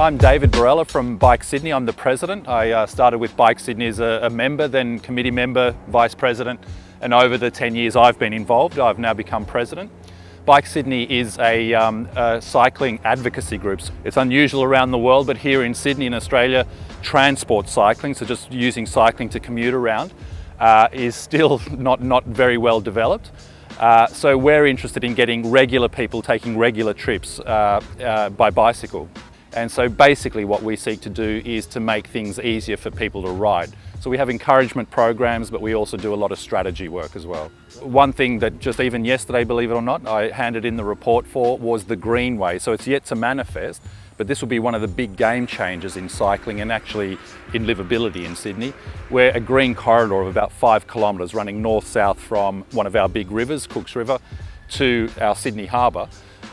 I'm David Borella from BikeSydney. I'm the president. I started with BikeSydney as a member, then committee member, vice president, and over the 10 years I've been involved, I've now become president. BikeSydney is a cycling advocacy group. It's unusual around the world, but here in Sydney in Australia, transport cycling, so just using cycling to commute around, is still not very well developed. So we're interested in getting regular people taking regular trips by bicycle. And so basically what we seek to do is to make things easier for people to ride. So we have encouragement programs, but we also do a lot of strategy work as well. One thing that just even yesterday, believe it or not, I handed in the report for was the Greenway. So it's yet to manifest, but this will be one of the big game changers in cycling and actually in livability in Sydney, where a green corridor of about 5 kilometres running north-south from one of our big rivers, Cooks River, to our Sydney harbour,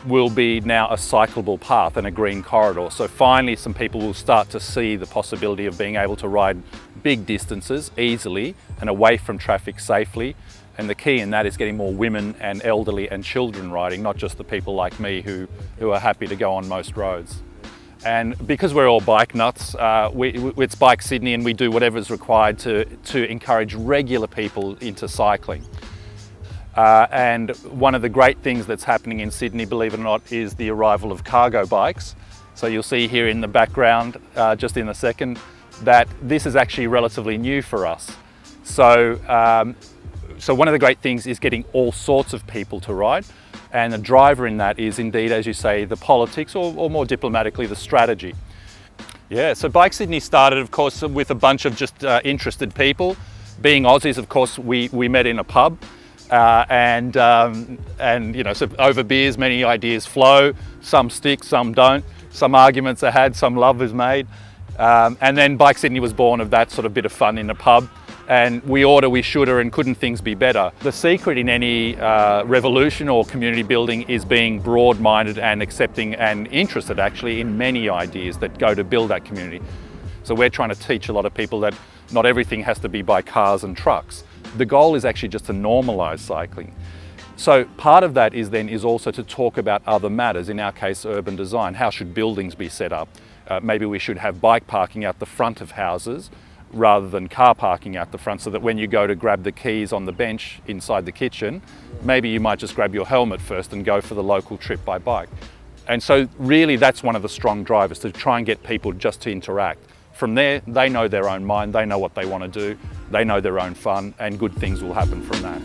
will be now a cyclable path and a green corridor. So finally some people will start to see the possibility of being able to ride big distances easily and away from traffic safely. And the key in that is getting more women and elderly and children riding, not just the people like me who are happy to go on most roads. And because we're all bike nuts, it's BikeSydney and we do whatever is required to encourage regular people into cycling. And one of the great things that's happening in Sydney, believe it or not, is the arrival of cargo bikes. So you'll see here in the background, just in a second, that this is actually relatively new for us. So one of the great things is getting all sorts of people to ride. And the driver in that is indeed, as you say, the politics, or more diplomatically, the strategy. Yeah, so BikeSydney started, of course, with a bunch of just interested people. Being Aussies, of course, we met in a pub. And you know, so over beers, many ideas flow, some stick, some don't, some arguments are had, some love is made. And then BikeSydney was born of that sort of bit of fun in a pub. And we order, we shoulda, and couldn't things be better. The secret in any revolution or community building is being broad-minded and accepting and interested actually in many ideas that go to build that community. So we're trying to teach a lot of people that not everything has to be by cars and trucks. The goal is actually just to normalise cycling. So part of that is also to talk about other matters, in our case urban design. How should buildings be set up? Maybe we should have bike parking out the front of houses rather than car parking out the front, so that when you go to grab the keys on the bench inside the kitchen, maybe you might just grab your helmet first and go for the local trip by bike. And so really that's one of the strong drivers, to try and get people just to interact. From there, they know their own mind, they know what they want to do, they know their own fun, and good things will happen from that.